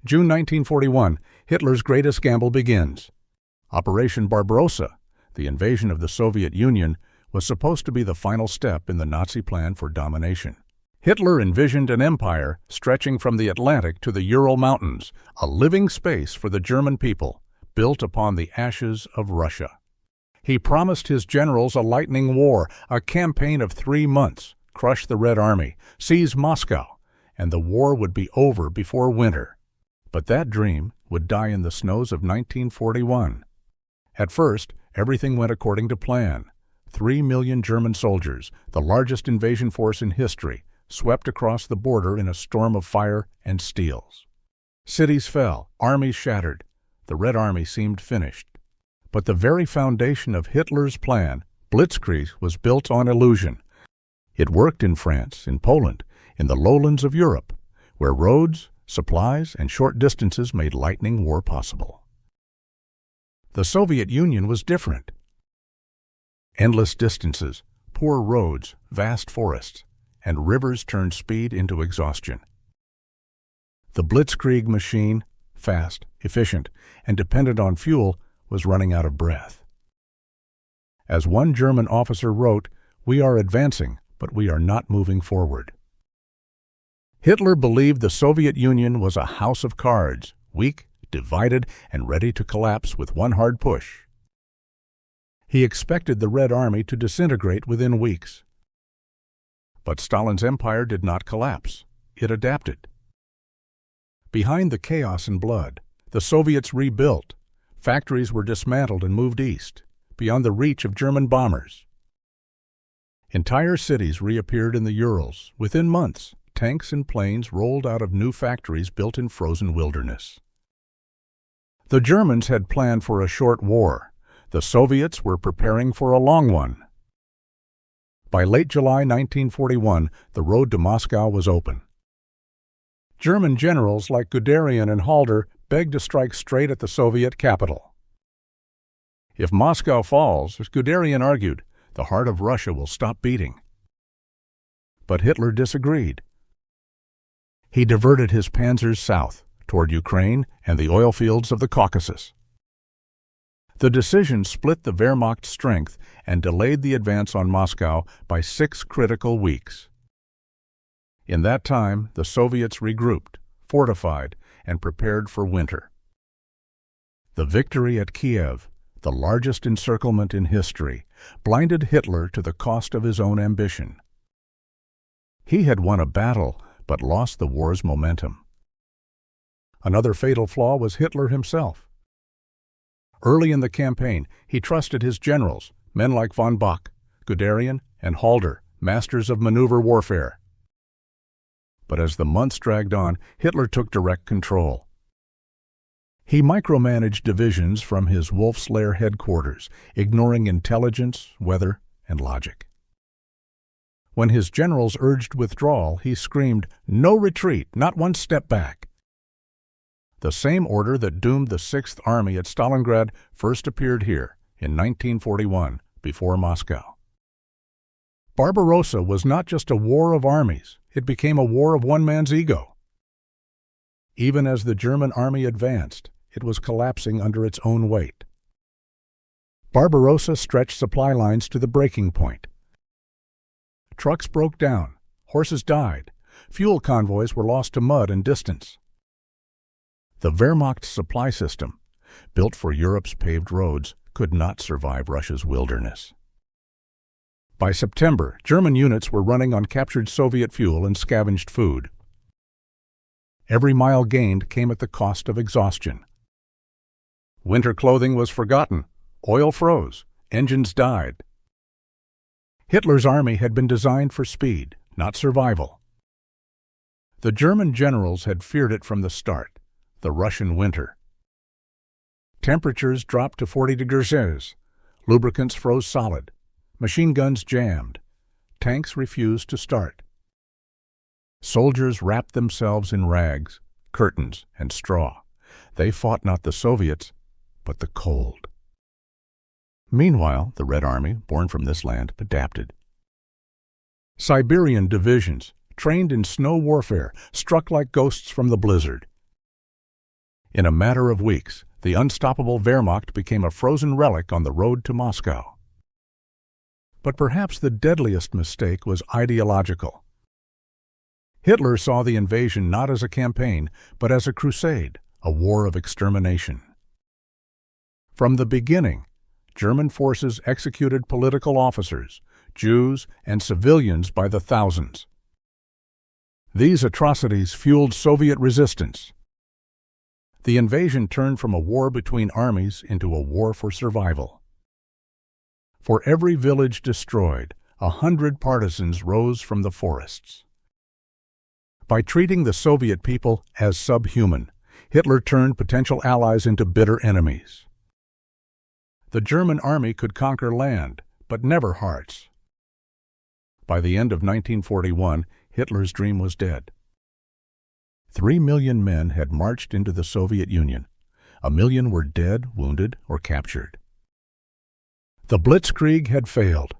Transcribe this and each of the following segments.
June 1941, Hitler's greatest gamble begins. Operation Barbarossa, the invasion of the Soviet Union, was supposed to be the final step in the Nazi plan for domination. Hitler envisioned an empire stretching from the Atlantic to the Ural Mountains, a living space for the German people, built upon the ashes of Russia. He promised his generals a lightning war, a campaign of 3 months, crush the Red Army, seize Moscow, and the war would be over before winter. But that dream would die in the snows of 1941. At first, everything went according to plan. 3 million German soldiers, the largest invasion force in history, swept across the border in a storm of fire and steels. Cities fell, armies shattered. The Red Army seemed finished. But the very foundation of Hitler's plan, Blitzkrieg, was built on illusion. It worked in France, in Poland, in the lowlands of Europe, where roads, supplies, and short distances made lightning war possible. The Soviet Union was different. Endless distances, poor roads, vast forests, and rivers turned speed into exhaustion. The Blitzkrieg machine, fast, efficient, and dependent on fuel, was running out of breath. As one German officer wrote, "We are advancing, but we are not moving forward." Hitler believed the Soviet Union was a house of cards, weak, divided, and ready to collapse with one hard push. He expected the Red Army to disintegrate within weeks. But Stalin's empire did not collapse. It adapted. Behind the chaos and blood, the Soviets rebuilt. Factories were dismantled and moved east, beyond the reach of German bombers. Entire cities reappeared in the Urals. Within months, tanks and planes rolled out of new factories built in frozen wilderness. The Germans had planned for a short war. The Soviets were preparing for a long one. By late July 1941, the road to Moscow was open. German generals like Guderian and Halder begged to strike straight at the Soviet capital. If Moscow falls, as Guderian argued, the heart of Russia will stop beating. But Hitler disagreed. He diverted his panzers south, toward Ukraine and the oil fields of the Caucasus. The decision split the Wehrmacht's strength and delayed the advance on Moscow by 6 critical weeks. In that time, the Soviets regrouped, fortified, and prepared for winter. The victory at Kiev, the largest encirclement in history, blinded Hitler to the cost of his own ambition. He had won a battle, but lost the war's momentum. Another fatal flaw was Hitler himself. Early in the campaign, he trusted his generals, men like von Bock, Guderian, and Halder, masters of maneuver warfare. But as the months dragged on, Hitler took direct control. He micromanaged divisions from his Wolf's Lair headquarters, ignoring intelligence, weather, and logic. When his generals urged withdrawal, he screamed, "No retreat, not one step back." The same order that doomed the 6th Army at Stalingrad first appeared here in 1941, before Moscow. Barbarossa was not just a war of armies, it became a war of one man's ego. Even as the German army advanced, it was collapsing under its own weight. Barbarossa stretched supply lines to the breaking point. Trucks broke down, horses died, fuel convoys were lost to mud and distance. The Wehrmacht supply system, built for Europe's paved roads, could not survive Russia's wilderness. By September, German units were running on captured Soviet fuel and scavenged food. Every mile gained came at the cost of exhaustion. Winter clothing was forgotten, oil froze, engines died. Hitler's army had been designed for speed, not survival. The German generals had feared it from the start, the Russian winter. Temperatures dropped to 40 degrees Celsius, lubricants froze solid, machine guns jammed, tanks refused to start. Soldiers wrapped themselves in rags, curtains, and straw. They fought not the Soviets, but the cold. Meanwhile, the Red Army, born from this land, adapted. Siberian divisions, trained in snow warfare, struck like ghosts from the blizzard. In a matter of weeks, the unstoppable Wehrmacht became a frozen relic on the road to Moscow. But perhaps the deadliest mistake was ideological. Hitler saw the invasion not as a campaign, but as a crusade, a war of extermination. From the beginning, German forces executed political officers, Jews, and civilians by the thousands. These atrocities fueled Soviet resistance. The invasion turned from a war between armies into a war for survival. For every village destroyed, 100 partisans rose from the forests. By treating the Soviet people as subhuman, Hitler turned potential allies into bitter enemies. The German army could conquer land, but never hearts. By the end of 1941, Hitler's dream was dead. 3 million men had marched into the Soviet Union. 1 million were dead, wounded, or captured. The Blitzkrieg had failed.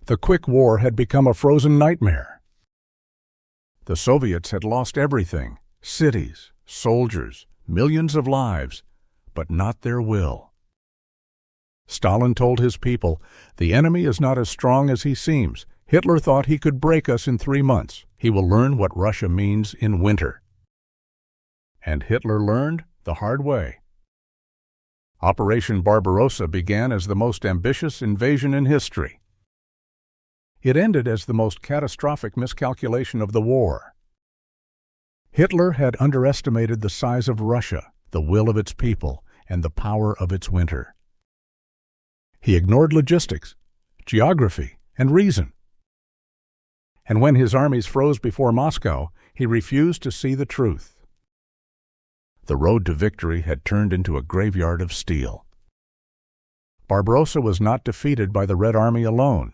The quick war had become a frozen nightmare. The Soviets had lost everything: cities, soldiers, millions of lives, but not their will. Stalin told his people, "The enemy is not as strong as he seems. Hitler thought he could break us in 3 months. He will learn what Russia means in winter." And Hitler learned the hard way. Operation Barbarossa began as the most ambitious invasion in history. It ended as the most catastrophic miscalculation of the war. Hitler had underestimated the size of Russia, the will of its people, and the power of its winter. He ignored logistics, geography, and reason. And when his armies froze before Moscow, he refused to see the truth. The road to victory had turned into a graveyard of steel. Barbarossa was not defeated by the Red Army alone.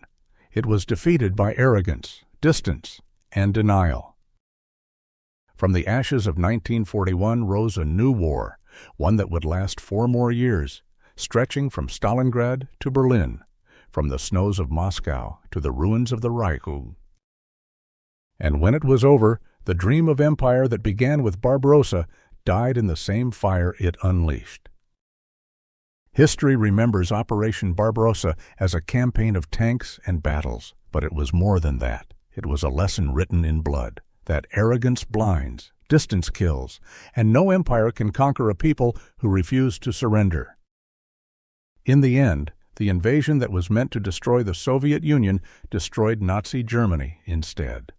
It was defeated by arrogance, distance, and denial. From the ashes of 1941 rose a new war, one that would last 4 more years, stretching from Stalingrad to Berlin, from the snows of Moscow to the ruins of the WWII. And when it was over, the dream of empire that began with Barbarossa died in the same fire it unleashed. History remembers Operation Barbarossa as a campaign of tanks and battles, but it was more than that. It was a lesson written in blood, that arrogance blinds, distance kills, and no empire can conquer a people who refuse to surrender. In the end, the invasion that was meant to destroy the Soviet Union destroyed Nazi Germany instead.